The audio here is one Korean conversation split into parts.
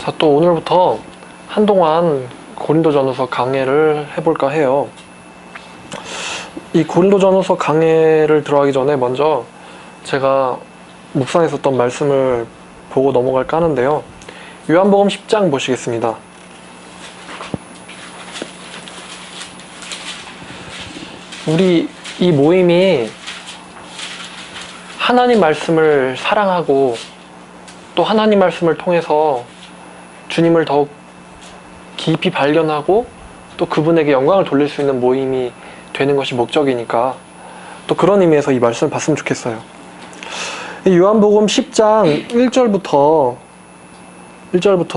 자, 또 오늘부터 한동안 고린도전후서 강해를 해볼까 해요. 이 고린도전후서 강해를 들어가기 전에 먼저 제가 묵상했었던 말씀을 보고 넘어갈까 하는데요. 요한복음 10장 보시겠습니다. 우리 이 모임이 하나님 말씀을 사랑하고 또 하나님 말씀을 통해서 주님을 더욱 깊이 발견하고 또 그분에게 영광을 돌릴 수 있는 모임이 되는 것이 목적이니까 또 그런 의미에서 이 말씀을 봤으면 좋겠어요. 이 요한복음 10장 1절부터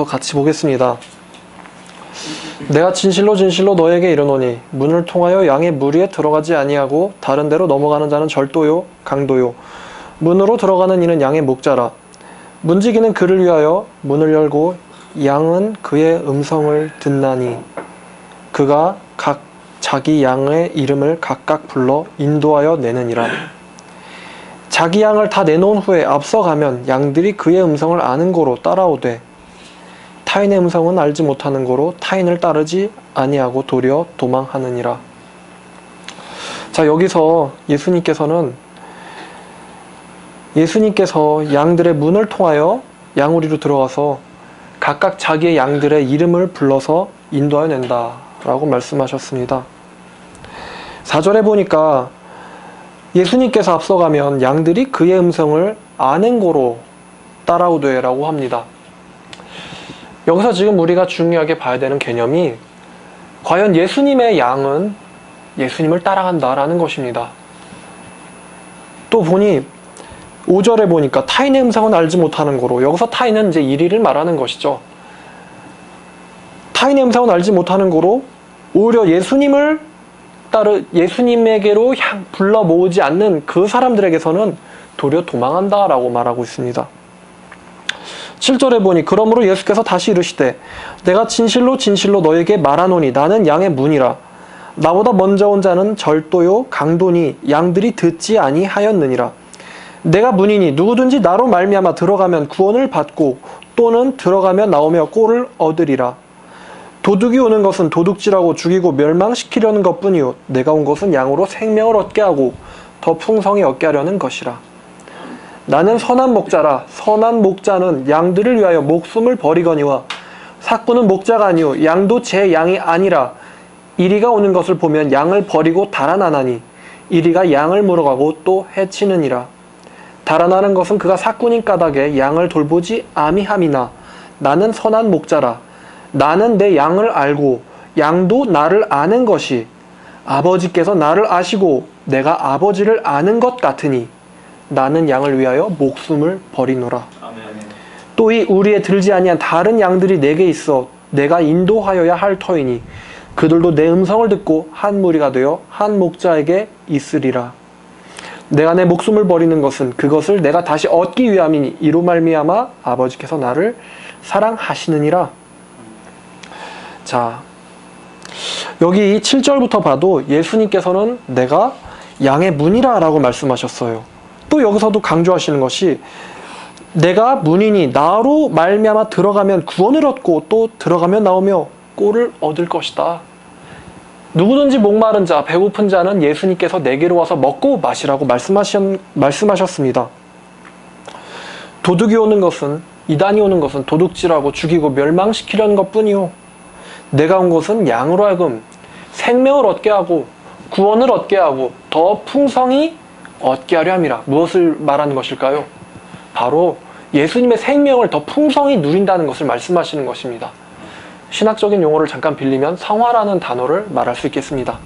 같이 보겠습니다. 내가 진실로 진실로 너에게 이르노니 문을 통하여 양의 무리에 들어가지 아니하고 다른 데로 넘어가는 자는 절도요 강도요 문으로 들어가는 이는 양의 목자라. 문지기는 그를 위하여 문을 열고 양은 그의 음성을 듣나니 그가 각 자기 양의 이름을 각각 불러 인도하여 내느니라. 자기 양을 다 내놓은 후에 앞서가면 양들이 그의 음성을 아는 고로 따라오되 타인의 음성은 알지 못하는 고로 타인을 따르지 아니하고 도리어 도망하느니라. 자, 여기서 예수님께서 양들의 문을 통하여 양우리로 들어가서 각각 자기의 양들의 이름을 불러서 인도하여 낸다 라고 말씀하셨습니다. 4절에 보니까 예수님께서 앞서가면 양들이 그의 음성을 아는 고로 따라오되 라고 합니다. 여기서 지금 우리가 중요하게 봐야 되는 개념이 과연 예수님의 양은 예수님을 따라간다라는 것입니다. 또 보니 5절에 보니까 타인의 음성은 알지 못하는 고로, 여기서 타인은 이제 이리를 말하는 것이죠. 타인의 음성은 알지 못하는 고로 오히려 예수님에게로 불러 모으지 않는 그 사람들에게서는 도리어 도망한다라고 말하고 있습니다. 7절에 보니 그러므로 예수께서 다시 이르시되 내가 진실로 진실로 너에게 말하노니 나는 양의 문이라. 나보다 먼저 온 자는 절도요 강도니 양들이 듣지 아니하였느니라. 내가 문이니 누구든지 나로 말미암아 들어가면 구원을 받고 또는 들어가며 나오며 꼴을 얻으리라. 도둑이 오는 것은 도둑질하고 죽이고 멸망시키려는 것뿐이요 내가 온 것은 양으로 생명을 얻게 하고 더 풍성히 얻게 하려는 것이라. 나는 선한 목자라. 선한 목자는 양들을 위하여 목숨을 버리거니와 삭구는 목자가 아니요 양도 제 양이 아니라 이리가 오는 것을 보면 양을 버리고 달아나나니 이리가 양을 물어가고 또 해치느니라. 달아나는 것은 그가 삭구님 까닭에 양을 돌보지 아미함이나 나는 선한 목자라. 나는 내 양을 알고 양도 나를 아는 것이 아버지께서 나를 아시고 내가 아버지를 아는 것 같으니 나는 양을 위하여 목숨을 버리노라. 또 이 우리에 들지 아니한 다른 양들이 내게 있어 내가 인도하여야 할 터이니 그들도 내 음성을 듣고 한 무리가 되어 한 목자에게 있으리라. 내가 내 목숨을 버리는 것은 그것을 내가 다시 얻기 위함이니 이로 말미암아 아버지께서 나를 사랑하시느니라. 자, 여기 7절부터 봐도 예수님께서는 내가 양의 문이라 라고 말씀하셨어요. 또 여기서도 강조하시는 것이 내가 문이니 나로 말미암아 들어가면 구원을 얻고 또 들어가면 나오며 꼴을 얻을 것이다. 누구든지 목마른 자, 배고픈 자는 예수님께서 내게로 와서 먹고 마시라고 말씀하셨습니다. 도둑이 오는 것은, 이단이 오는 것은 도둑질하고 죽이고 멸망시키려는 것뿐이요 내가 온 것은 양으로 하여금 생명을 얻게 하고 구원을 얻게 하고 더 풍성히 얻게 하려 함이라. 무엇을 말하는 것일까요? 바로 예수님의 생명을 더 풍성히 누린다는 것을 말씀하시는 것입니다. 신학적인 용어를 잠깐 빌리면 성화라는 단어를 말할 수 있겠습니다.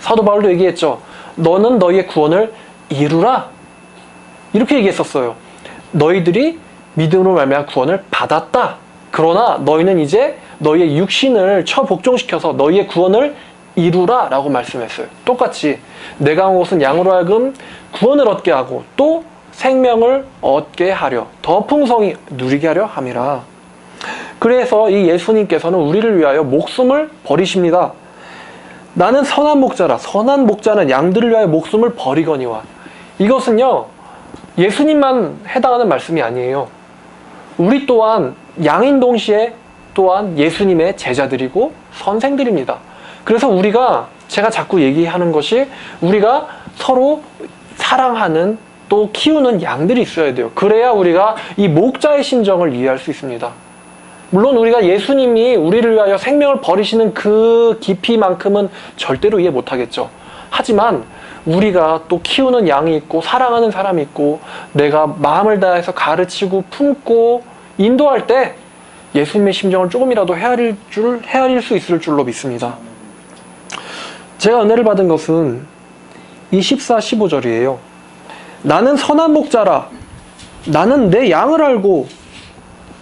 사도 바울도 얘기했죠. 너는 너희의 구원을 이루라. 이렇게 얘기했었어요. 너희들이 믿음으로 말미암아 구원을 받았다. 그러나 너희는 이제 너희의 육신을 처복종시켜서 너희의 구원을 이루라 라고 말씀했어요. 똑같이 내가 온 것은 양으로 하여금 구원을 얻게 하고 또 생명을 얻게 하려 더 풍성히 누리게 하려 함이라. 그래서 이 예수님께서는 우리를 위하여 목숨을 버리십니다. 나는 선한 목자라. 선한 목자는 양들을 위하여 목숨을 버리거니와. 이것은요 예수님만 해당하는 말씀이 아니에요. 우리 또한 양인 동시에 또한 예수님의 제자들이고 선생들입니다. 그래서 제가 자꾸 얘기하는 것이 우리가 서로 사랑하는 또 키우는 양들이 있어야 돼요. 그래야 우리가 이 목자의 심정을 이해할 수 있습니다. 물론 우리가 예수님이 우리를 위하여 생명을 버리시는 그 깊이만큼은 절대로 이해 못하겠죠. 하지만 우리가 또 키우는 양이 있고 사랑하는 사람이 있고 내가 마음을 다해서 가르치고 품고 인도할 때 예수님의 심정을 조금이라도 헤아릴 수 있을 줄로 믿습니다. 제가 은혜를 받은 것은 이 14, 15절이에요. 나는 선한 목자라. 나는 내 양을 알고.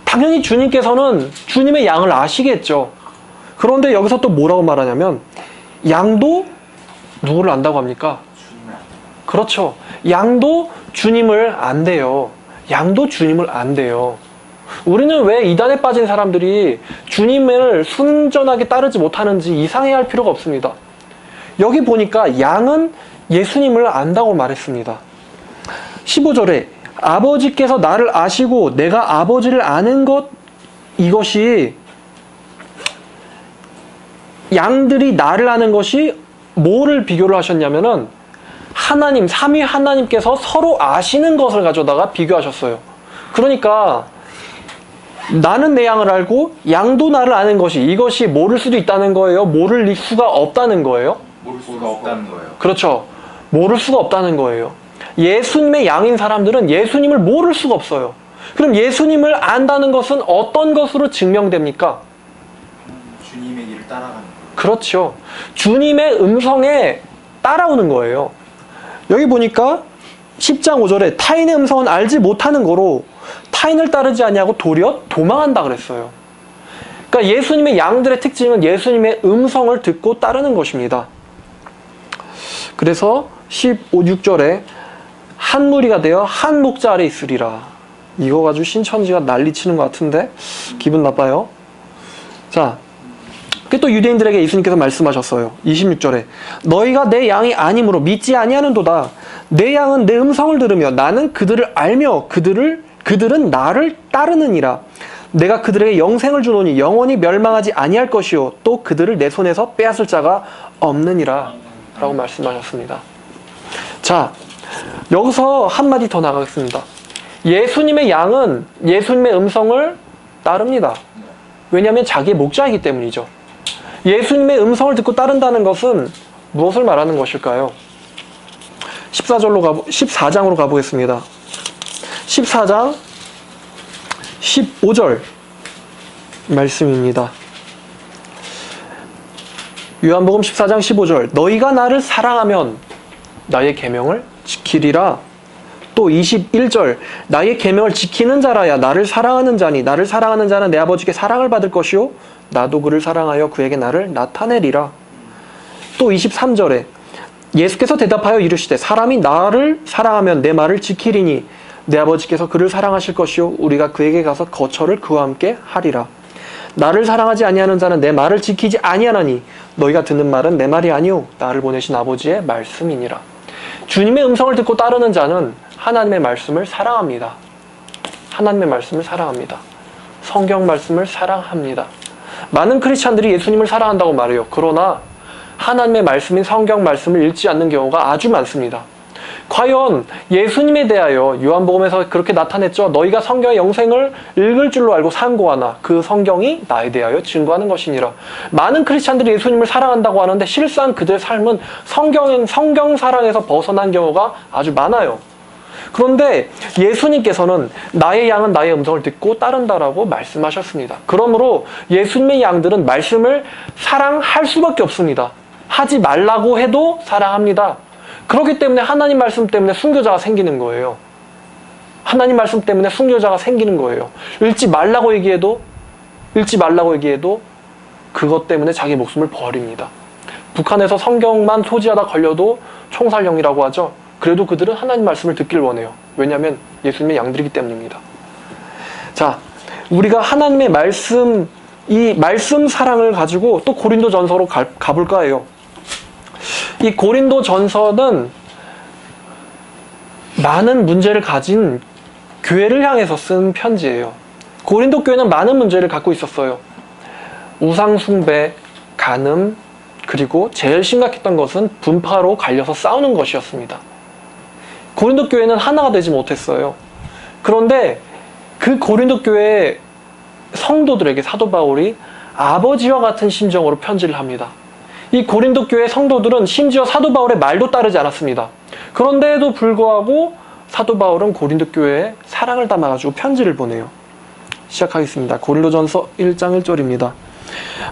당연히 주님께서는 주님의 양을 아시겠죠. 그런데 여기서 또 뭐라고 말하냐면 양도 누구를 안다고 합니까? 그렇죠. 양도 주님을 안대요. 양도 주님을 안대요. 우리는 왜 이단에 빠진 사람들이 주님을 순전하게 따르지 못하는지 이상해할 필요가 없습니다. 여기 보니까 양은 예수님을 안다고 말했습니다. 15절에 아버지께서 나를 아시고 내가 아버지를 아는 것, 이것이 양들이 나를 아는 것이 뭐를 비교를 하셨냐면은 하나님, 삼위 하나님께서 서로 아시는 것을 가져다가 비교하셨어요. 그러니까 나는 내 양을 알고 양도 나를 아는 것이, 이것이 모를 수도 있다는 거예요? 모를 수가 없다는 거예요? 모를 수가 없다는 거예요. 그렇죠. 모를 수가 없다는 거예요. 예수님의 양인 사람들은 예수님을 모를 수가 없어요. 그럼 예수님을 안다는 것은 어떤 것으로 증명됩니까? 주님의 길을 따라가는 거예요. 그렇죠. 주님의 음성에 따라오는 거예요. 여기 보니까 10장 5절에 타인의 음성은 알지 못하는 거로 타인을 따르지 아니하고 도리어 도망한다 그랬어요. 그러니까 예수님의 양들의 특징은 예수님의 음성을 듣고 따르는 것입니다. 그래서 16절에 한 무리가 되어 한 목자 아래 있으리라. 이거 가지고 신천지가 난리치는 것 같은데 기분 나빠요. 자, 또 유대인들에게 예수님께서 말씀하셨어요. 26절에 너희가 내 양이 아니므로 믿지 아니하는도다. 내 양은 내 음성을 들으며 나는 그들을 알며 그들은 나를 따르느니라. 내가 그들에게 영생을 주노니 영원히 멸망하지 아니할 것이요 또 그들을 내 손에서 빼앗을 자가 없느니라 라고 말씀하셨습니다. 자, 여기서 한마디 더 나가겠습니다. 예수님의 양은 예수님의 음성을 따릅니다. 왜냐하면 자기의 목자이기 때문이죠. 예수님의 음성을 듣고 따른다는 것은 무엇을 말하는 것일까요? 14장으로 가보겠습니다. 14장 15절 말씀입니다. 요한복음 14장 15절 너희가 나를 사랑하면 나의 계명을 지키리라. 또 21절 나의 계명을 지키는 자라야 나를 사랑하는 자니 나를 사랑하는 자는 내 아버지께 사랑을 받을 것이요 나도 그를 사랑하여 그에게 나를 나타내리라. 또 23절에 예수께서 대답하여 이르시되 사람이 나를 사랑하면 내 말을 지키리니 내 아버지께서 그를 사랑하실 것이요 우리가 그에게 가서 거처를 그와 함께 하리라. 나를 사랑하지 아니하는 자는 내 말을 지키지 아니하나니 너희가 듣는 말은 내 말이 아니오 나를 보내신 아버지의 말씀이니라. 주님의 음성을 듣고 따르는 자는 하나님의 말씀을 사랑합니다. 하나님의 말씀을 사랑합니다. 성경 말씀을 사랑합니다. 많은 크리스찬들이 예수님을 사랑한다고 말해요. 그러나 하나님의 말씀인 성경 말씀을 읽지 않는 경우가 아주 많습니다. 과연 예수님에 대하여 요한복음에서 그렇게 나타냈죠. 너희가 성경의 영생을 읽을 줄로 알고 상고하나 그 성경이 나에 대하여 증거하는 것이니라. 많은 크리스찬들이 예수님을 사랑한다고 하는데 실상 그들의 삶은 성경 사랑에서 벗어난 경우가 아주 많아요. 그런데 예수님께서는 나의 양은 나의 음성을 듣고 따른다라고 말씀하셨습니다. 그러므로 예수님의 양들은 말씀을 사랑할 수밖에 없습니다. 하지 말라고 해도 사랑합니다. 그렇기 때문에 하나님 말씀 때문에 순교자가 생기는 거예요. 하나님 말씀 때문에 순교자가 생기는 거예요. 읽지 말라고 얘기해도 그것 때문에 자기 목숨을 버립니다. 북한에서 성경만 소지하다 걸려도 총살형이라고 하죠. 그래도 그들은 하나님 말씀을 듣길 원해요. 왜냐하면 예수님의 양들이기 때문입니다. 자, 우리가 하나님의 말씀, 이 말씀 사랑을 가지고 또 고린도전서로 가볼까 해요. 이 고린도전서는 많은 문제를 가진 교회를 향해서 쓴 편지예요. 고린도 교회는 많은 문제를 갖고 있었어요. 우상숭배, 간음, 그리고 제일 심각했던 것은 분파로 갈려서 싸우는 것이었습니다. 고린도 교회는 하나가 되지 못했어요. 그런데 그 고린도 교회 성도들에게 사도 바울이 아버지와 같은 심정으로 편지를 합니다. 이 고린도 교회 성도들은 심지어 사도 바울의 말도 따르지 않았습니다. 그런데도 불구하고 사도 바울은 고린도 교회에 사랑을 담아가지고 편지를 보내요. 시작하겠습니다. 고린도전서 1장 1절입니다.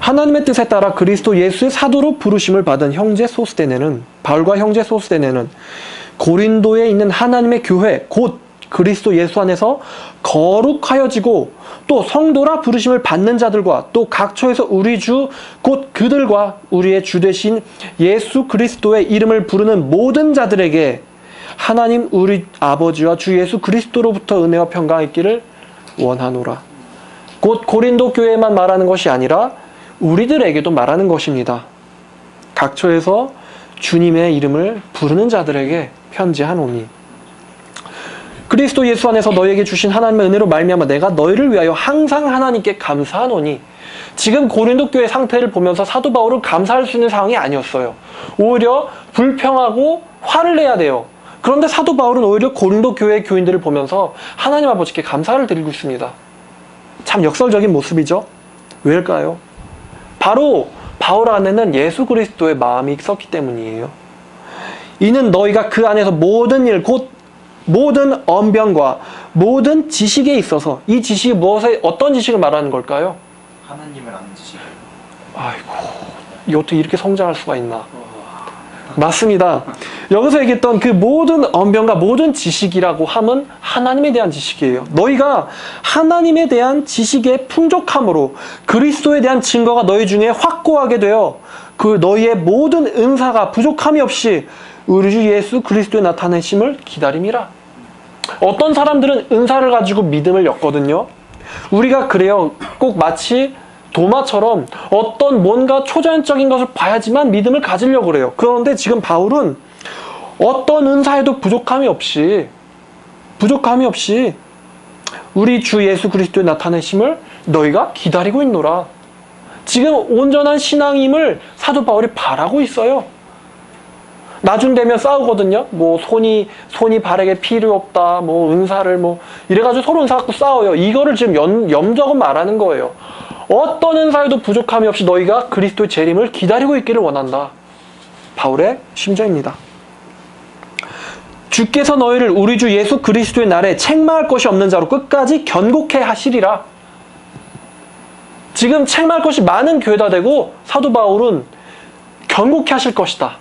하나님의 뜻에 따라 그리스도 예수의 사도로 부르심을 받은 형제 소스데네는, 바울과 형제 소스데네는 고린도에 있는 하나님의 교회 곧 그리스도 예수 안에서 거룩하여지고 또 성도라 부르심을 받는 자들과 또 각처에서 우리 주 곧 그들과 우리의 주 되신 예수 그리스도의 이름을 부르는 모든 자들에게 하나님 우리 아버지와 주 예수 그리스도로부터 은혜와 평강이 있기를 원하노라. 곧 고린도 교회만 말하는 것이 아니라 우리들에게도 말하는 것입니다. 각처에서 주님의 이름을 부르는 자들에게 편지하노니 그리스도 예수 안에서 너희에게 주신 하나님의 은혜로 말미암아 내가 너희를 위하여 항상 하나님께 감사하노니. 지금 고린도 교회 상태를 보면서 사도 바울은 감사할 수 있는 상황이 아니었어요. 오히려 불평하고 화를 내야 돼요. 그런데 사도 바울은 오히려 고린도 교회 교인들을 보면서 하나님 아버지께 감사를 드리고 있습니다. 참 역설적인 모습이죠. 왜일까요? 바로 바울 안에는 예수 그리스도의 마음이 있었기 때문이에요. 이는 너희가 그 안에서 모든 일 곧 모든 언변과 모든 지식에 있어서, 이 지식이 어떤 지식을 말하는 걸까요? 하나님을 아는 지식. 아이고, 이 어떻게 이렇게 성장할 수가 있나? 맞습니다. 여기서 얘기했던 그 모든 언변과 모든 지식이라고 함은 하나님에 대한 지식이에요. 너희가 하나님에 대한 지식의 풍족함으로 그리스도에 대한 증거가 너희 중에 확고하게 되어 그 너희의 모든 은사가 부족함이 없이 우리 주 예수 그리스도의 나타내심을 기다림이라. 어떤 사람들은 은사를 가지고 믿음을 엮거든요. 우리가 그래요. 꼭 마치 도마처럼 어떤 뭔가 초자연적인 것을 봐야지만 믿음을 가지려고 그래요. 그런데 지금 바울은 어떤 은사에도 부족함이 없이 우리 주 예수 그리스도의 나타내심을 너희가 기다리고 있노라. 지금 온전한 신앙임을 사도 바울이 바라고 있어요. 나중 되면 싸우거든요. 뭐 손이 바르게 필요 없다. 뭐 은사를 이래가지고 서로 은사 갖고 싸워요. 이거를 지금 염적은 말하는 거예요. 어떤 은사에도 부족함이 없이 너희가 그리스도의 재림을 기다리고 있기를 원한다. 바울의 심정입니다. 주께서 너희를 우리 주 예수 그리스도의 날에 책망할 것이 없는 자로 끝까지 견고케 하시리라. 지금 책망할 것이 많은 교회다 되고 사도 바울은 견고케 하실 것이다.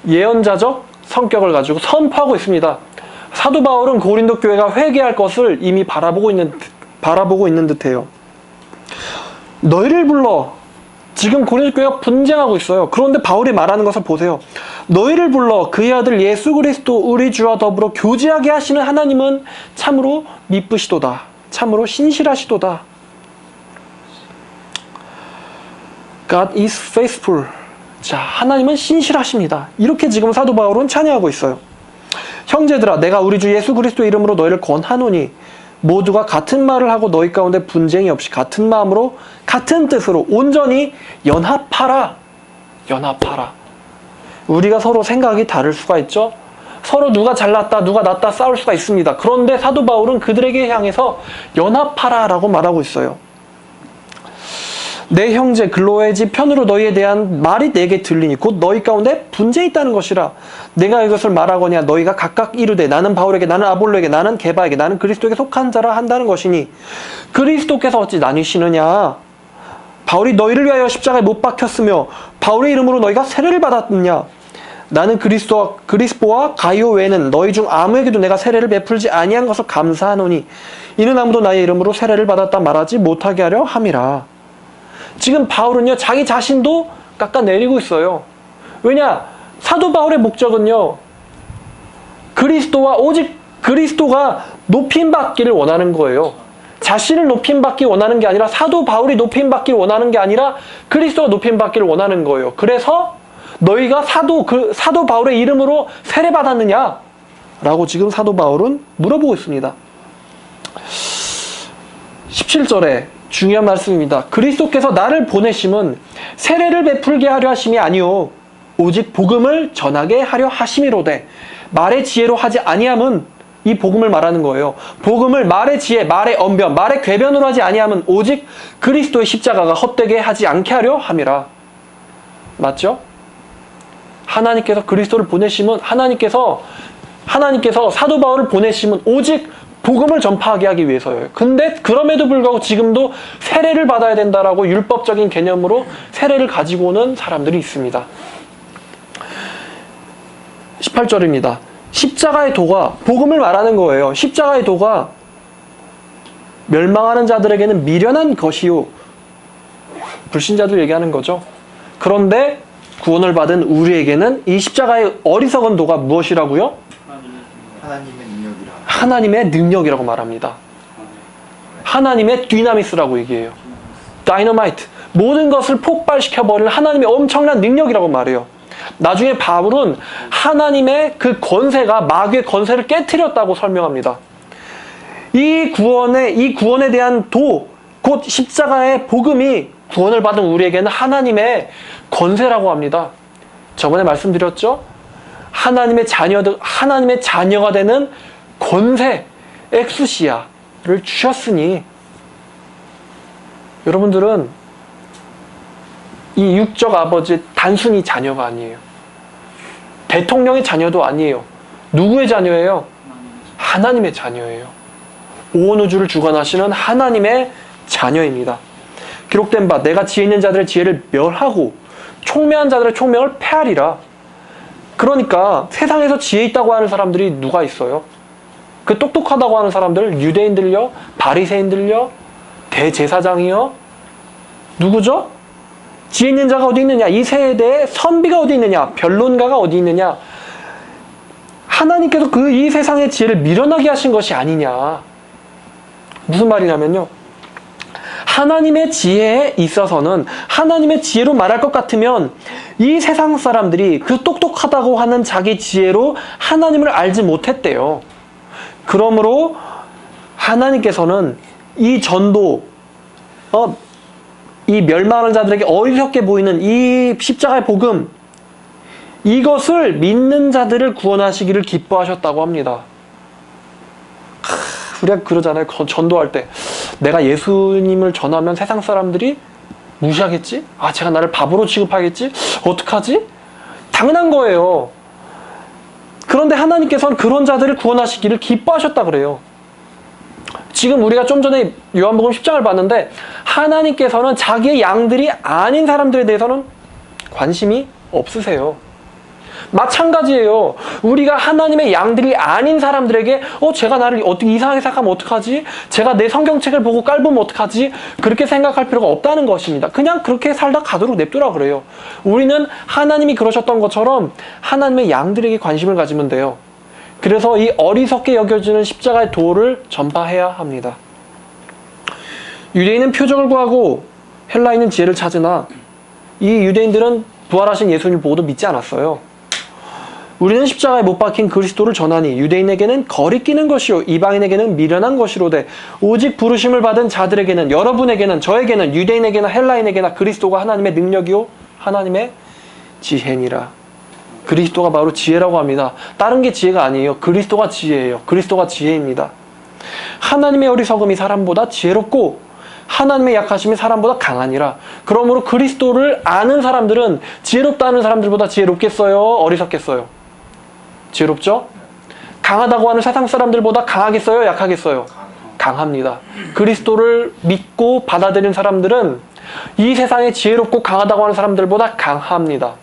예언자적 성격을 가지고 선포하고 있습니다. 사도 바울은 고린도 교회가 회개할 것을 이미 바라보고 있는 듯해요. 너희를 불러, 지금 고린도 교회가 분쟁하고 있어요. 그런데 바울이 말하는 것을 보세요. 너희를 불러 그의 아들 예수 그리스도 우리 주와 더불어 교제하게 하시는 하나님은 참으로 미쁘시도다. 참으로 신실하시도다. God is faithful. 자, 하나님은 신실하십니다. 이렇게 지금 사도 바울은 찬양하고 있어요. 형제들아, 내가 우리 주 예수 그리스도 이름으로 너희를 권하노니 모두가 같은 말을 하고 너희 가운데 분쟁이 없이 같은 마음으로 같은 뜻으로 온전히 연합하라. 우리가 서로 생각이 다를 수가 있죠. 서로 누가 잘났다 누가 낫다 싸울 수가 있습니다. 그런데 사도 바울은 그들에게 향해서 연합하라 라고 말하고 있어요. 내 형제 글로의 집 편으로 너희에 대한 말이 내게 들리니 곧 너희 가운데 분쟁이 있다는 것이라. 내가 이것을 말하거냐 너희가 각각 이르되 나는 바울에게 나는 아볼로에게 나는 게바에게 나는 그리스도에게 속한 자라 한다는 것이니 그리스도께서 어찌 나뉘시느냐. 바울이 너희를 위하여 십자가에 못 박혔으며 바울의 이름으로 너희가 세례를 받았느냐. 나는 그리스보와 가이오 외에는 너희 중 아무에게도 내가 세례를 베풀지 아니한 것을 감사하노니 이는 아무도 나의 이름으로 세례를 받았다 말하지 못하게 하려 함이라. 지금 바울은요 자기 자신도 깎아내리고 있어요. 왜냐? 사도 바울의 목적은요 오직 그리스도가 높임받기를 원하는 거예요. 자신을 높임받기 원하는 게 아니라 사도 바울이 높임받기를 원하는 게 아니라 그리스도가 높임받기를 원하는 거예요. 그래서 너희가 사도 바울의 이름으로 세례받았느냐? 라고 지금 사도 바울은 물어보고 있습니다. 17절에 중요한 말씀입니다. 그리스도께서 나를 보내심은 세례를 베풀게 하려 하심이 아니요 오직 복음을 전하게 하려 하심이로되 말의 지혜로 하지 아니함은 이 복음을 말하는 거예요. 복음을 말의 지혜, 말의 언변, 말의 궤변으로 하지 아니함은 오직 그리스도의 십자가가 헛되게 하지 않게 하려 함이라. 맞죠? 하나님께서 그리스도를 보내심은 하나님께서 사도 바울을 보내심은 오직 복음을 전파하게 하기 위해서예요. 근데 그럼에도 불구하고 지금도 세례를 받아야 된다라고 율법적인 개념으로 세례를 가지고 오는 사람들이 있습니다. 18절입니다. 십자가의 도가 복음을 말하는 거예요. 십자가의 도가 멸망하는 자들에게는 미련한 것이요. 불신자들 얘기하는 거죠. 그런데 구원을 받은 우리에게는 이 십자가의 어리석은 도가 무엇이라고요? 하나님의 능력이라. 하나님의 능력이라고 말합니다. 하나님의 디나미스라고 얘기해요. 다이너마이트. 모든 것을 폭발시켜버릴 하나님의 엄청난 능력이라고 말해요. 나중에 바울은 하나님의 그 권세가 마귀의 권세를 깨트렸다고 설명합니다. 이 구원에 대한 도, 곧 십자가의 복음이 구원을 받은 우리에게는 하나님의 권세라고 합니다. 저번에 말씀드렸죠? 하나님의 자녀가 되는 권세, 엑스시아를 주셨으니 여러분들은 이 육적 아버지 단순히 자녀가 아니에요. 대통령의 자녀도 아니에요. 누구의 자녀예요? 하나님의 자녀예요. 온 우주를 주관하시는 하나님의 자녀입니다. 기록된 바 내가 지혜 있는 자들의 지혜를 멸하고 총명한 자들의 총명을 패하리라. 그러니까 세상에서 지혜 있다고 하는 사람들이 누가 있어요? 그 똑똑하다고 하는 사람들, 유대인들요? 바리새인들요? 대제사장이요? 누구죠? 지혜 있는 자가 어디 있느냐? 이 세대에 선비가 어디 있느냐? 변론가가 어디 있느냐? 하나님께서 이 세상의 지혜를 미련하게 하신 것이 아니냐? 무슨 말이냐면요. 하나님의 지혜에 있어서는 하나님의 지혜로 말할 것 같으면 이 세상 사람들이 그 똑똑하다고 하는 자기 지혜로 하나님을 알지 못했대요. 그러므로 하나님께서는 이 전도, 이 멸망하는 자들에게 어리석게 보이는 이 십자가의 복음, 이것을 믿는 자들을 구원하시기를 기뻐하셨다고 합니다. 우리가 그러잖아요. 전도할 때 내가 예수님을 전하면 세상 사람들이 무시하겠지? 제가 나를 바보로 취급하겠지? 어떡하지? 당연한 거예요. 그런데 하나님께서는 그런 자들을 구원하시기를 기뻐하셨다 그래요. 지금 우리가 좀 전에 요한복음 10장을 봤는데 하나님께서는 자기의 양들이 아닌 사람들에 대해서는 관심이 없으세요. 마찬가지예요. 우리가 하나님의 양들이 아닌 사람들에게 제가 나를 어떻게 이상하게 생각하면 어떡하지? 제가 내 성경책을 보고 깔보면 어떡하지? 그렇게 생각할 필요가 없다는 것입니다. 그냥 그렇게 살다 가도록 냅두라 그래요. 우리는 하나님이 그러셨던 것처럼 하나님의 양들에게 관심을 가지면 돼요. 그래서 이 어리석게 여겨지는 십자가의 도를 전파해야 합니다. 유대인은 표적을 구하고 헬라인은 지혜를 찾으나 이 유대인들은 부활하신 예수님을 보고도 믿지 않았어요. 우리는 십자가에 못 박힌 그리스도를 전하니 유대인에게는 거리끼는 것이요 이방인에게는 미련한 것이로되 오직 부르심을 받은 자들에게는, 여러분에게는, 저에게는, 유대인에게나 헬라인에게나 그리스도가 하나님의 능력이요 하나님의 지혜니라. 그리스도가 바로 지혜라고 합니다. 다른 게 지혜가 아니에요. 그리스도가 지혜예요. 그리스도가 지혜입니다. 하나님의 어리석음이 사람보다 지혜롭고 하나님의 약하심이 사람보다 강하니라. 그러므로 그리스도를 아는 사람들은 지혜롭다는 사람들보다 지혜롭겠어요? 어리석겠어요? 지혜롭죠? 강하다고 하는 세상 사람들보다 강하겠어요? 약하겠어요? 강합니다. 그리스도를 믿고 받아들인 사람들은 이 세상에 지혜롭고 강하다고 하는 사람들보다 강합니다.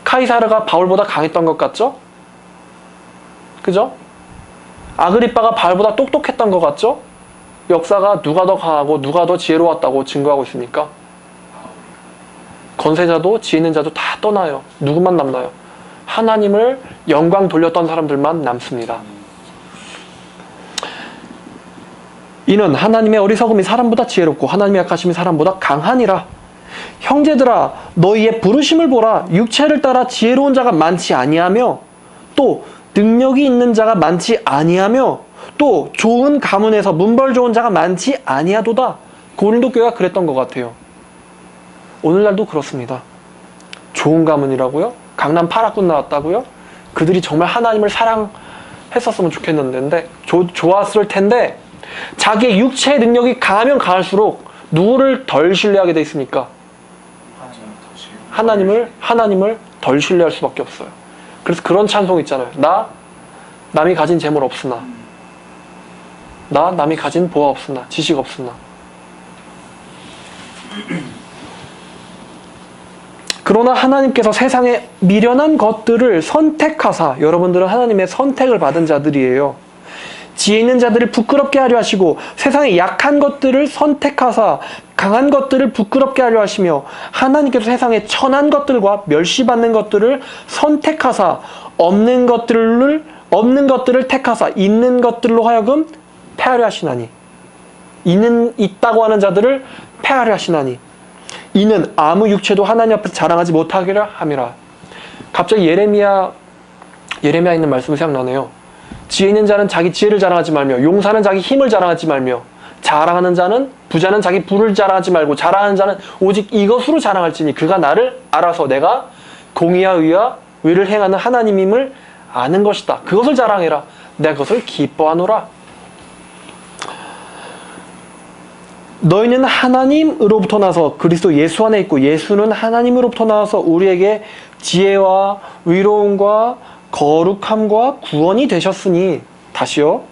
카이사르가 바울보다 강했던 것 같죠? 그죠? 아그리빠가 바울보다 똑똑했던 것 같죠? 역사가 누가 더 강하고 누가 더 지혜로웠다고 증거하고 있습니까? 권세자도 지혜 있는 자도 다 떠나요. 누구만 남나요? 하나님을 영광 돌렸던 사람들만 남습니다. 이는 하나님의 어리석음이 사람보다 지혜롭고 하나님의 약하심이 사람보다 강하니라. 형제들아 너희의 부르심을 보라. 육체를 따라 지혜로운 자가 많지 아니하며 또 능력이 있는 자가 많지 아니하며 또 좋은 가문에서 문벌 좋은 자가 많지 아니하도다. 고린도 교회가 그랬던 것 같아요. 오늘날도 그렇습니다. 좋은 가문이라고요? 강남 8학군 나왔다고요? 그들이 정말 하나님을 사랑했었으면 좋겠는데 좋았을 텐데 자기의 육체의 능력이 강하면 강할수록 누구를 덜 신뢰하게 돼 있습니까? 하나님을 덜 신뢰할 수밖에 없어요. 그래서 그런 찬송 있잖아요. 남이 가진 재물 없으나, 남이 가진 보아 없으나, 지식 없으나. 그러나 하나님께서 세상에 미련한 것들을 선택하사, 여러분들은 하나님의 선택을 받은 자들이에요. 지혜 있는 자들을 부끄럽게 하려 하시고 세상의 약한 것들을 선택하사 강한 것들을 부끄럽게 하려 하시며 하나님께서 세상의 천한 것들과 멸시받는 것들을 선택하사 없는 것들을 택하사 있는 것들로 하여금 패하려 하시나니, 있다고 하는 자들을 패하려 하시나니 이는 아무 육체도 하나님 앞에서 자랑하지 못하기를 함이라. 갑자기 예레미야 있는 말씀이 생각나네요. 지혜 있는 자는 자기 지혜를 자랑하지 말며 용사는 자기 힘을 자랑하지 말며 부자는 자기 부를 자랑하지 말고 자랑하는 자는 오직 이것으로 자랑할지니 그가 나를 알아서 내가 공의와 의와 의를 행하는 하나님임을 아는 것이다. 그것을 자랑해라. 내가 그것을 기뻐하노라. 너희는 하나님으로부터 나서 그리스도 예수 안에 있고 예수는 하나님으로부터 나와서 우리에게 지혜와 의로움과 거룩함과 구원이 되셨으니, 다시요.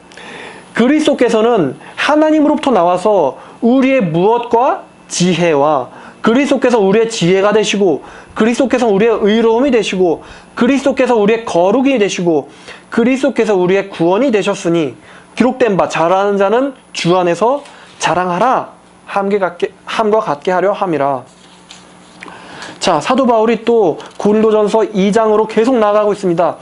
그리스도께서는 하나님으로부터 나와서 우리의 무엇과 지혜와 그리스도께서 우리의 지혜가 되시고 그리스도께서 우리의 의로움이 되시고 그리스도께서 우리의 거룩이 되시고 그리스도께서 우리의 구원이 되셨으니 기록된 바 잘하는 자는 주 안에서 자랑하라. 함과 같게 하려 함이라. 자, 사도 바울이 또 고린도전서 2장으로 계속 나아가고 있습니다.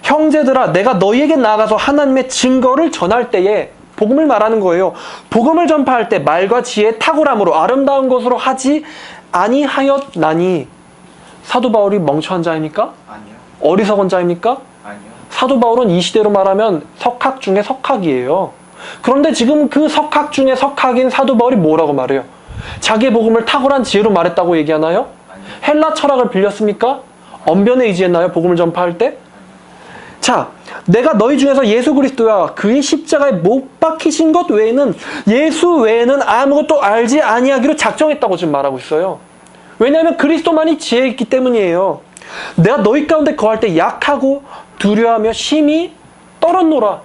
형제들아, 내가 너희에게 나아가서 하나님의 증거를 전할 때에, 복음을 말하는 거예요. 복음을 전파할 때 말과 지혜의 탁월함으로 아름다운 것으로 하지 아니하였나니. 사도 바울이 멍청한 자입니까? 아니요. 어리석은 자입니까? 아니요. 사도 바울은 이 시대로 말하면 석학 중에 석학이에요. 그런데 지금 그 석학 중에 석학인 사도 바울이 뭐라고 말해요? 자기의 복음을 탁월한 지혜로 말했다고 얘기하나요? 헬라 철학을 빌렸습니까? 언변에 의지했나요? 복음을 전파할 때? 자, 내가 너희 중에서 예수 그리스도와 그의 십자가에 못 박히신 것 외에는, 예수 외에는 아무것도 알지 아니하기로 작정했다고 지금 말하고 있어요. 왜냐하면 그리스도만이 지혜에 있기 때문이에요. 내가 너희 가운데 거할 때 약하고 두려워하며 심히 떨었노라.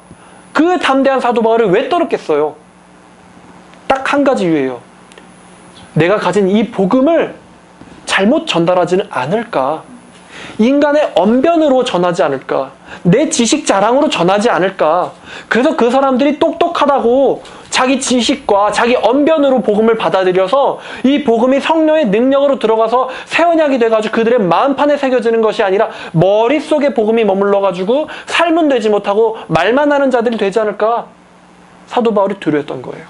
그 담대한 사도 바울을 왜 떨었겠어요? 딱 한 가지 이유예요. 내가 가진 이 복음을 잘못 전달하지는 않을까? 인간의 언변으로 전하지 않을까? 내 지식 자랑으로 전하지 않을까? 그래서 그 사람들이 똑똑하다고 자기 지식과 자기 언변으로 복음을 받아들여서 이 복음이 성령의 능력으로 들어가서 새 언약이 돼가지고 그들의 마음판에 새겨지는 것이 아니라 머릿속에 복음이 머물러가지고 삶은 되지 못하고 말만 하는 자들이 되지 않을까? 사도 바울이 두려웠던 거예요.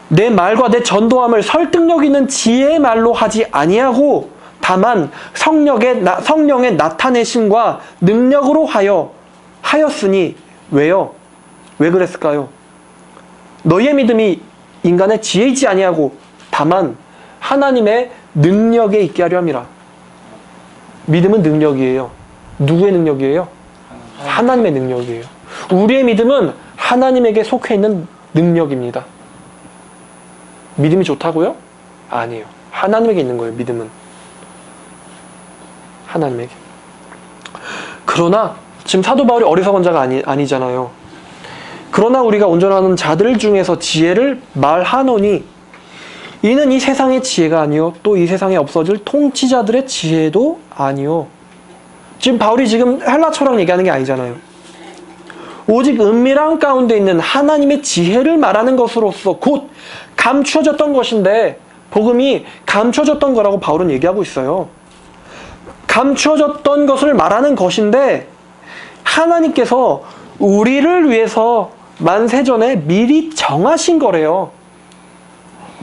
내 말과 내 전도함을 설득력 있는 지혜의 말로 하지 아니하고 다만 성령의 나타내심과 능력으로 하였으니. 왜요? 왜 그랬을까요? 너희의 믿음이 인간의 지혜이지 아니하고 다만 하나님의 능력에 있게 하려 함이라. 믿음은 능력이에요. 누구의 능력이에요? 하나님의 능력이에요. 우리의 믿음은 하나님에게 속해 있는 능력입니다. 믿음이 좋다고요? 아니에요. 하나님에게 있는 거예요, 믿음은. 하나님에게. 그러나 지금 사도 바울이 어리석은 자가 아니잖아요. 그러나 우리가 온전하는 자들 중에서 지혜를 말하노니 이는 이 세상의 지혜가 아니요 또 이 세상에 없어질 통치자들의 지혜도 아니요. 지금 바울이 지금 헬라 철학 얘기하는 게 아니잖아요. 오직 은밀한 가운데 있는 하나님의 지혜를 말하는 것으로서 곧 감추어졌던 것인데, 복음이 감추어졌던 거라고 바울은 얘기하고 있어요. 감추어졌던 것을 말하는 것인데 하나님께서 우리를 위해서 만세전에 미리 정하신 거래요.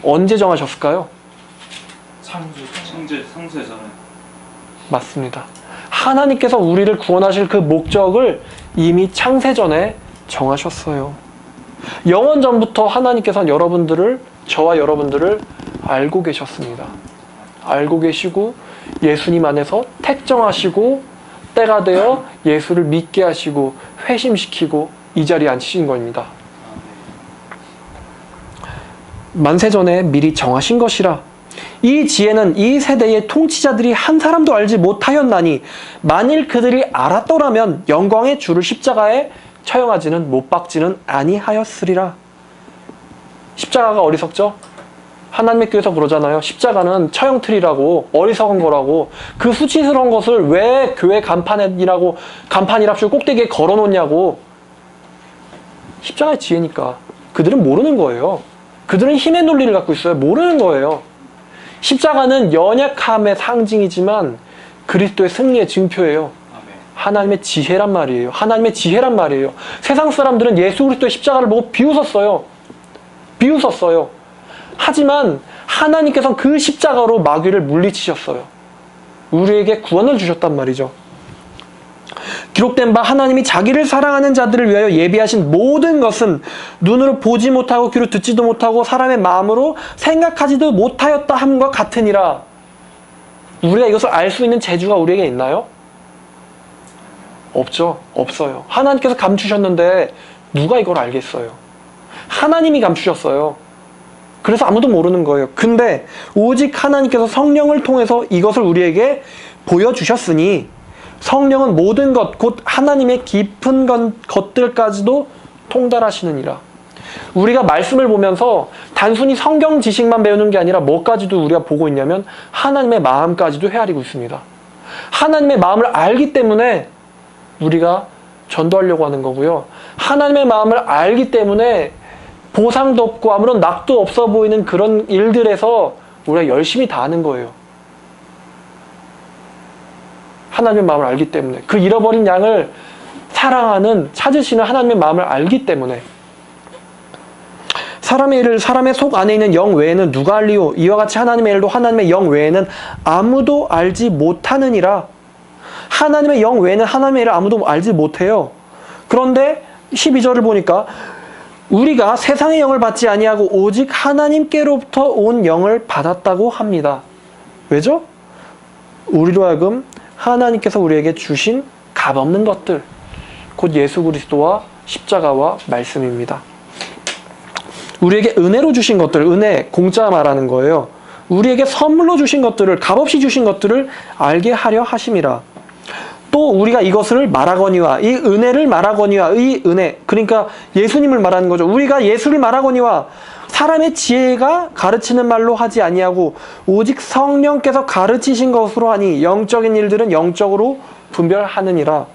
언제 정하셨을까요? 창세 전에. 맞습니다. 하나님께서 우리를 구원하실 그 목적을 이미 창세전에 정하셨어요. 영원 전부터 하나님께서는 저와 여러분들을 알고 계셨습니다. 알고 계시고 예수님 안에서 택정하시고 때가 되어 예수를 믿게 하시고 회심시키고 이 자리에 앉히신 겁니다. 만세전에 미리 정하신 것이라. 이 지혜는 이 세대의 통치자들이 한 사람도 알지 못하였나니 만일 그들이 알았더라면 영광의 주를 십자가에 처형하지는 못 박지는 아니하였으리라. 십자가가 어리석죠? 하나님의 교회에서 그러잖아요. 십자가는 처형틀이라고, 어리석은 거라고. 그 수치스러운 것을 왜 교회 간판이랍시고 꼭대기에 걸어놓냐고. 십자가의 지혜니까. 그들은 모르는 거예요. 그들은 힘의 논리를 갖고 있어요. 모르는 거예요. 십자가는 연약함의 상징이지만 그리스도의 승리의 증표예요. 하나님의 지혜란 말이에요. 하나님의 지혜란 말이에요. 세상 사람들은 예수 그리스도의 십자가를 보고 비웃었어요. 하지만 하나님께서는 그 십자가로 마귀를 물리치셨어요. 우리에게 구원을 주셨단 말이죠. 기록된 바 하나님이 자기를 사랑하는 자들을 위하여 예비하신 모든 것은 눈으로 보지 못하고 귀로 듣지도 못하고 사람의 마음으로 생각하지도 못하였다 함과 같으니라. 우리가 이것을 알 수 있는 재주가 우리에게 있나요? 없죠. 없어요. 하나님께서 감추셨는데 누가 이걸 알겠어요? 하나님이 감추셨어요. 그래서 아무도 모르는 거예요. 근데 오직 하나님께서 성령을 통해서 이것을 우리에게 보여주셨으니 성령은 모든 것, 곧 하나님의 깊은 것들까지도 통달하시느니라. 우리가 말씀을 보면서 단순히 성경 지식만 배우는 게 아니라 뭐까지도 우리가 보고 있냐면 하나님의 마음까지도 헤아리고 있습니다. 하나님의 마음을 알기 때문에 우리가 전도하려고 하는 거고요. 하나님의 마음을 알기 때문에 보상도 없고 아무런 낙도 없어 보이는 그런 일들에서 우리가 열심히 다 하는 거예요. 하나님의 마음을 알기 때문에. 그 잃어버린 양을 사랑하는, 찾으시는 하나님의 마음을 알기 때문에. 사람의 일을 사람의 속 안에 있는 영 외에는 누가 알리요? 이와 같이 하나님의 일도 하나님의 영 외에는 아무도 알지 못하느니라. 하나님의 영 외에는 하나님의 일을 아무도 알지 못해요. 그런데 12절을 보니까 우리가 세상의 영을 받지 아니하고 오직 하나님께로부터 온 영을 받았다고 합니다. 왜죠? 우리로 하여금 하나님께서 우리에게 주신 값없는 것들, 곧 예수 그리스도와 십자가와 말씀입니다. 우리에게 은혜로 주신 것들, 은혜, 공짜 말하는 거예요. 우리에게 선물로 주신 것들을, 값없이 주신 것들을 알게 하려 하심이라. 또 우리가 이것을 말하거니와, 이 은혜를 말하거니와, 이 은혜, 그러니까 예수님을 말하는 거죠. 우리가 예수를 말하거니와 사람의 지혜가 가르치는 말로 하지 아니하고 오직 성령께서 가르치신 것으로 하니 영적인 일들은 영적으로 분별하느니라.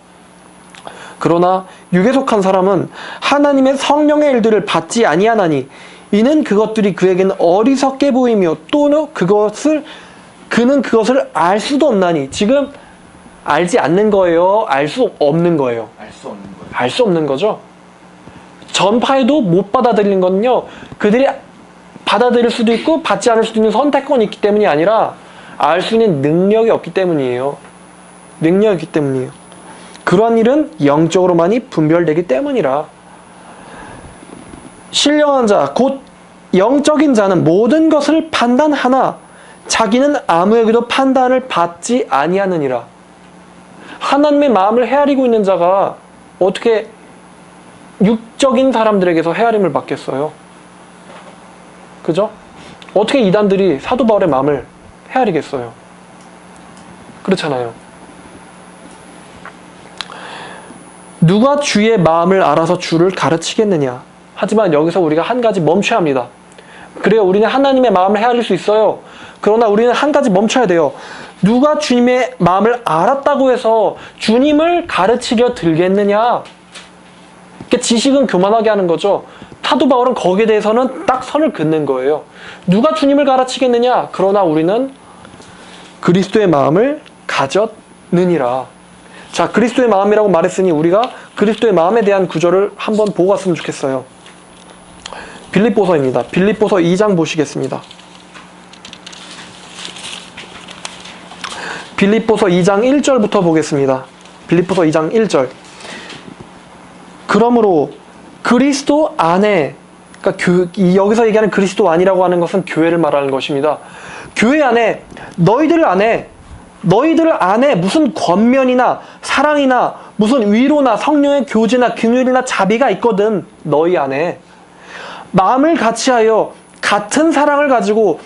그러나 육에 속한 사람은 하나님의 성령의 일들을 받지 아니하나니 이는 그것들이 그에게는 어리석게 보이며 또는 그는 그것을 알 수도 없나니. 지금 알지 않는 거예요? 알 수 없는 거예요? 알 수 없는 거예요. 알 수 없는 거죠. 전파에도 못 받아들이는 건요, 그들이 받아들일 수도 있고 받지 않을 수도 있는 선택권이 있기 때문이 아니라 알 수 있는 능력이 없기 때문이에요. 능력이 있기 때문이에요. 그러한 일은 영적으로만이 분별되기 때문이라. 신령한 자, 곧 영적인 자는 모든 것을 판단하나 자기는 아무에게도 판단을 받지 아니하느니라. 하나님의 마음을 헤아리고 있는 자가 어떻게 육적인 사람들에게서 헤아림을 받겠어요? 그죠? 어떻게 이단들이 사도 바울의 마음을 헤아리겠어요? 그렇잖아요. 누가 주의 마음을 알아서 주를 가르치겠느냐? 하지만 여기서 우리가 한 가지 멈춰야 합니다. 그래요, 우리는 하나님의 마음을 헤아릴 수 있어요. 그러나 우리는 한 가지 멈춰야 돼요. 누가 주님의 마음을 알았다고 해서 주님을 가르치려 들겠느냐? 그러니까 지식은 교만하게 하는 거죠. 사도 바울은 거기에 대해서는 딱 선을 긋는 거예요. 누가 주님을 가르치겠느냐? 그러나 우리는 그리스도의 마음을 가졌느니라. 자, 그리스도의 마음이라고 말했으니 우리가 그리스도의 마음에 대한 구절을 한번 보고 갔으면 좋겠어요. 빌립보서입니다. 빌립보서 2장 보시겠습니다. 빌립보서 2장 1절부터 보겠습니다. 빌립보서 2장 1절. 그러므로 그리스도 안에, 그러니까 여기서 얘기하는 그리스도 안이라고 하는 것은 교회를 말하는 것입니다. 교회 안에, 너희들 안에 무슨 권면이나 사랑이나 무슨 위로나 성령의 교제나 긍휼이나 자비가 있거든. 너희 안에 마음을 같이하여 같은 사랑을 가지고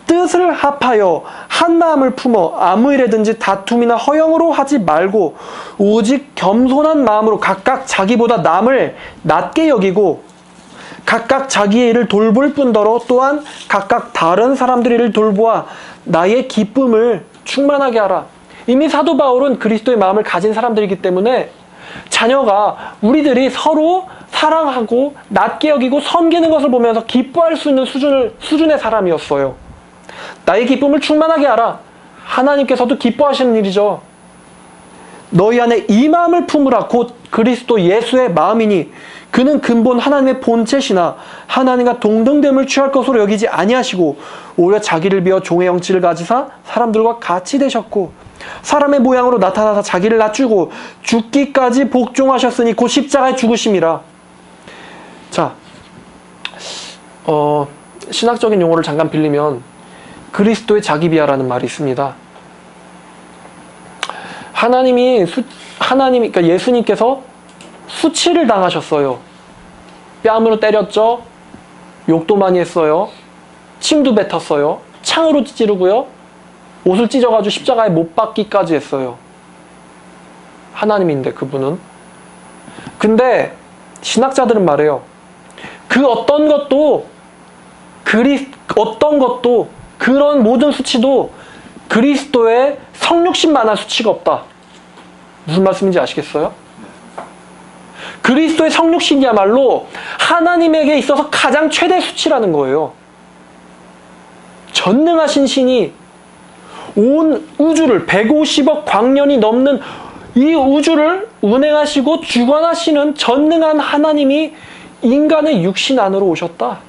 뜻을 합하여 한 마음을 품어 아무 일에든지 다툼이나 허영으로 하지 말고 오직 겸손한 마음으로 각각 자기보다 남을 낮게 여기고 각각 자기의 일을 돌볼 뿐더러 또한 각각 다른 사람들의 일을 돌보아 나의 기쁨을 충만하게 하라. 이미 사도 바울은 그리스도의 마음을 가진 사람들이기 때문에 자녀가 우리들이 서로 사랑하고 낮게 여기고 섬기는 것을 보면서 기뻐할 수 있는 수준의 사람이었어요. 나의 기쁨을 충만하게 하라. 하나님께서도 기뻐하시는 일이죠. 너희 안에 이 마음을 품으라. 곧 그리스도 예수의 마음이니 그는 근본 하나님의 본체시나 하나님과 동등됨을 취할 것으로 여기지 아니하시고 오히려 자기를 비어 종의 형체를 가지사 사람들과 같이 되셨고 사람의 모양으로 나타나사 자기를 낮추고 죽기까지 복종하셨으니 곧 십자가에 죽으심이라. 자, 신학적인 용어를 잠깐 빌리면 그리스도의 자기 비하라는 말이 있습니다. 그러니까 예수님께서 수치를 당하셨어요. 뺨으로 때렸죠. 욕도 많이 했어요. 침도 뱉었어요. 창으로 찌르고요. 옷을 찢어가지고 십자가에 못 박기까지 했어요. 하나님인데 그분은. 근데 신학자들은 말해요. 그 어떤 것도 그런 모든 수치도 그리스도의 성육신만한 수치가 없다. 무슨 말씀인지 아시겠어요? 그리스도의 성육신이야말로 하나님에게 있어서 가장 최대 수치라는 거예요. 전능하신 신이 온 우주를 150억 광년이 넘는 이 우주를 운행하시고 주관하시는 전능한 하나님이 인간의 육신 안으로 오셨다.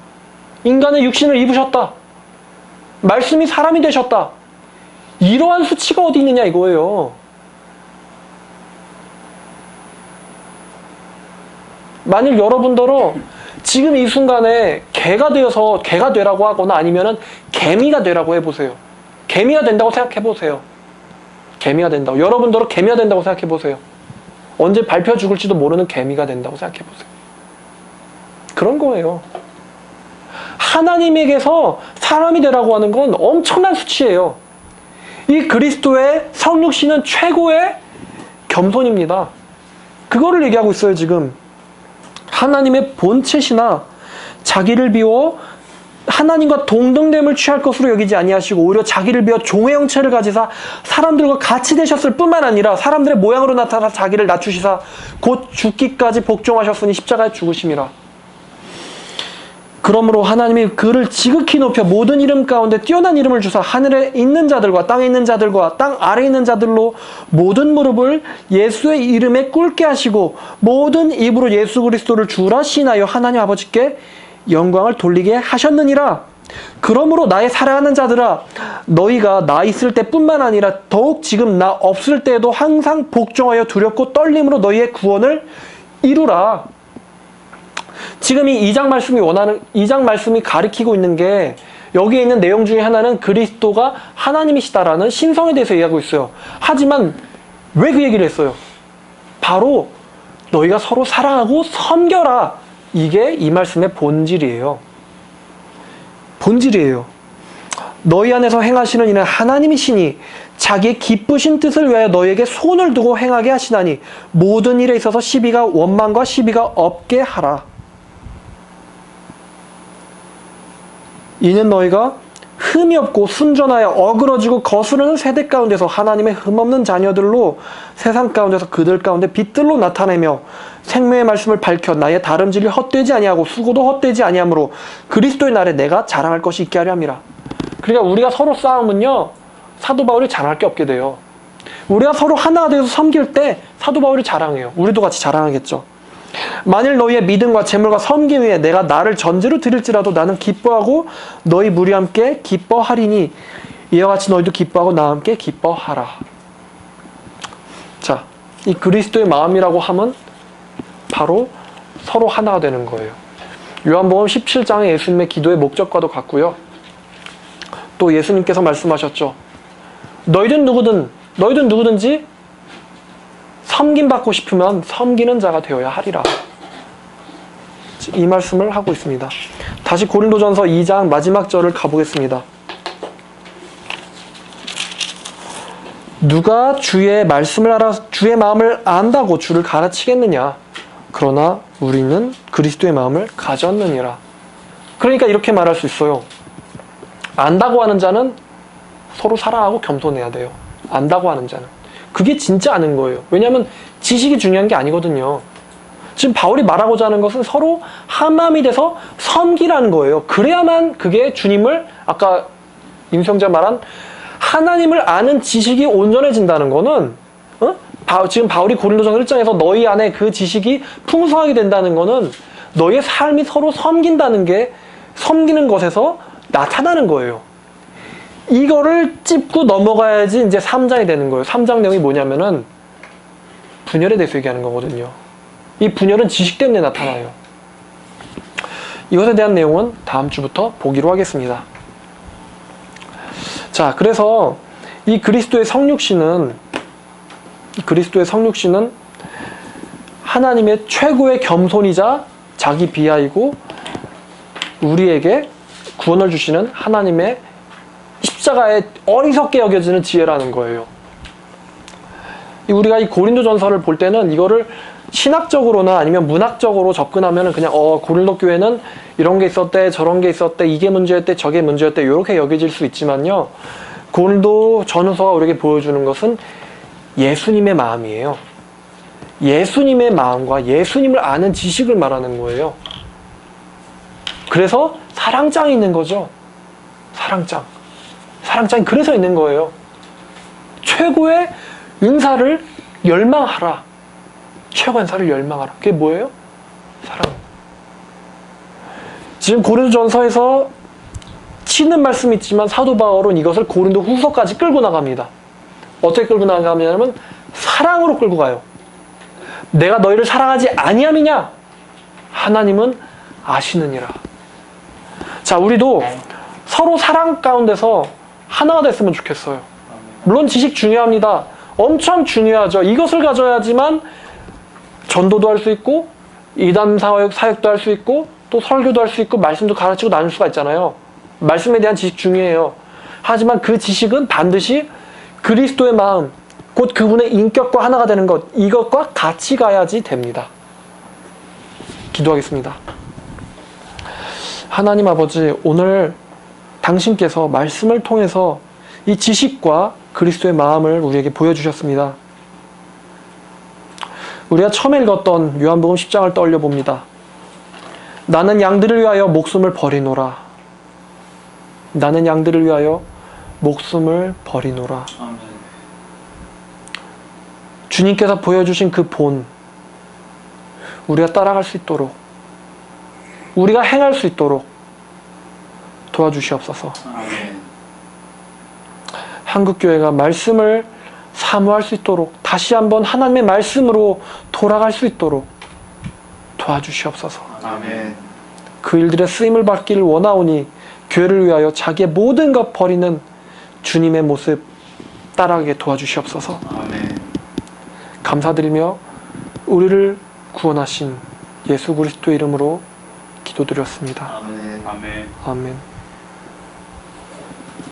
인간의 육신을 입으셨다. 말씀이 사람이 되셨다. 이러한 수치가 어디 있느냐 이거예요. 만일 여러분들로 지금 이 순간에 개가 되라고 하거나 아니면은 개미가 되라고 해보세요. 개미가 된다고 생각해보세요. 개미가 된다고. 여러분들로 개미가 된다고 생각해보세요. 언제 밟혀 죽을지도 모르는 개미가 된다고 생각해보세요. 그런 거예요. 하나님에게서 사람이 되라고 하는 건 엄청난 수치예요. 이 그리스도의 성육신은 최고의 겸손입니다. 그거를 얘기하고 있어요, 지금. 하나님의 본체시나 자기를 비워 하나님과 동등됨을 취할 것으로 여기지 아니하시고 오히려 자기를 비워 종의 형체를 가지사 사람들과 같이 되셨을 뿐만 아니라 사람들의 모양으로 나타나 자기를 낮추시사 곧 죽기까지 복종하셨으니 십자가에 죽으심이라. 그러므로 하나님이 그를 지극히 높여 모든 이름 가운데 뛰어난 이름을 주사 하늘에 있는 자들과 땅에 있는 자들과 땅 아래에 있는 자들로 모든 무릎을 예수의 이름에 꿇게 하시고 모든 입으로 예수 그리스도를 주라 시인하여 하나님 아버지께 영광을 돌리게 하셨느니라. 그러므로 나의 사랑하는 자들아 너희가 나 있을 때뿐만 아니라 더욱 지금 나 없을 때에도 항상 복종하여 두렵고 떨림으로 너희의 구원을 이루라. 지금 이 2장 말씀이 가리키고 있는 게 여기에 있는 내용 중에 하나는 그리스도가 하나님이시다라는 신성에 대해서 얘기하고 있어요. 하지만 왜 그 얘기를 했어요? 바로 너희가 서로 사랑하고 섬겨라. 이게 이 말씀의 본질이에요. 본질이에요. 너희 안에서 행하시는 이는 하나님이시니 자기의 기쁘신 뜻을 위하여 너희에게 손을 두고 행하게 하시나니 모든 일에 있어서 시비가 원망과 시비가 없게 하라. 이는 너희가 흠이 없고 순전하여 어그러지고 거스르는 세대 가운데서 하나님의 흠없는 자녀들로 세상 가운데서 그들 가운데 빛들로 나타내며 생명의 말씀을 밝혀 나의 다름질이 헛되지 아니하고 수고도 헛되지 아니하므로 그리스도의 날에 내가 자랑할 것이 있게 하려 함이라. 그러니까 우리가 서로 싸우면요 사도 바울이 자랑할 게 없게 돼요. 우리가 서로 하나가 되어서 섬길 때 사도 바울이 자랑해요. 우리도 같이 자랑하겠죠. 만일 너희의 믿음과 재물과 섬김 위에 내가 나를 전제로 드릴지라도 나는 기뻐하고 너희 무리 함께 기뻐하리니 이와 같이 너희도 기뻐하고 나와 함께 기뻐하라. 자, 이 그리스도의 마음이라고 함은 바로 서로 하나가 되는 거예요. 요한복음 17장의 예수님의 기도의 목적과도 같고요. 또 예수님께서 말씀하셨죠. 너희든 누구든지 섬김받고 싶으면 섬기는 자가 되어야 하리라. 이 말씀을 하고 있습니다. 다시 고린도전서 2장 마지막 절을 가보겠습니다. 누가 주의 말씀을 알아 주의 마음을 안다고 주를 가르치겠느냐? 그러나 우리는 그리스도의 마음을 가졌느니라. 그러니까 이렇게 말할 수 있어요. 안다고 하는 자는 서로 사랑하고 겸손해야 돼요. 안다고 하는 자는. 그게 진짜 아는 거예요. 왜냐하면 지식이 중요한 게 아니거든요. 지금 바울이 말하고자 하는 것은 서로 한 마음이 돼서 섬기라는 거예요. 그래야만 그게 주님을 아까 임성자 말한 하나님을 아는 지식이 온전해진다는 거는 지금 바울이 고린도전서 1장에서 너희 안에 그 지식이 풍성하게 된다는 거는 너희의 삶이 서로 섬긴다는 게 섬기는 것에서 나타나는 거예요. 이거를 찝고 넘어가야지 이제 3장이 되는 거예요. 3장 내용이 뭐냐면은 분열에 대해서 얘기하는 거거든요. 이 분열은 지식 때문에 나타나요. 이것에 대한 내용은 다음 주부터 보기로 하겠습니다. 자, 그래서 이 그리스도의 성육신은 하나님의 최고의 겸손이자 자기 비하이고 우리에게 구원을 주시는 하나님의 십자가에 어리석게 여겨지는 지혜라는 거예요. 우리가 이 고린도전서를 볼 때는 이거를 신학적으로나 아니면 문학적으로 접근하면 그냥 고린도 교회는 이런 게 있었대, 저런 게 있었대, 이게 문제였대, 저게 문제였대 이렇게 여겨질 수 있지만요. 고린도 전서가 우리에게 보여주는 것은 예수님의 마음이에요. 예수님의 마음과 예수님을 아는 지식을 말하는 거예요. 그래서 사랑장이 있는 거죠. 사랑장이 그래서 있는 거예요. 최고의 은사를 열망하라. 최고의 은사를 열망하라. 그게 뭐예요? 사랑. 지금 고린도전서에서 치는 말씀이 있지만 사도 바울은 이것을 고린도 후서까지 끌고 나갑니다. 어떻게 끌고 나가냐면 사랑으로 끌고 가요. 내가 너희를 사랑하지 아니함이냐? 하나님은 아시느니라. 자, 우리도 서로 사랑 가운데서 하나가 됐으면 좋겠어요. 물론 지식 중요합니다. 엄청 중요하죠. 이것을 가져야지만 전도도 할 수 있고 이단 사역도 할 수 있고 또 설교도 할 수 있고 말씀도 가르치고 나눌 수가 있잖아요. 말씀에 대한 지식 중요해요. 하지만 그 지식은 반드시 그리스도의 마음, 곧 그분의 인격과 하나가 되는 것, 이것과 같이 가야지 됩니다. 기도하겠습니다. 하나님 아버지, 오늘 당신께서 말씀을 통해서 이 지식과 그리스도의 마음을 우리에게 보여주셨습니다. 우리가 처음에 읽었던 요한복음 10장을 떠올려 봅니다. 나는 양들을 위하여 목숨을 버리노라. 나는 양들을 위하여 목숨을 버리노라. 주님께서 보여주신 그 본, 우리가 따라갈 수 있도록, 우리가 행할 수 있도록 도와주시옵소서. 한국교회가 말씀을 사모할 수 있도록, 다시 한번 하나님의 말씀으로 돌아갈 수 있도록 도와주시옵소서. 아멘. 그 일들의 쓰임을 받기를 원하오니 교회를 위하여 자기의 모든 것 버리는 주님의 모습 따라가게 도와주시옵소서. 아멘. 감사드리며 우리를 구원하신 예수 그리스도의 이름으로 기도드렸습니다. 아멘. 아멘. 아멘.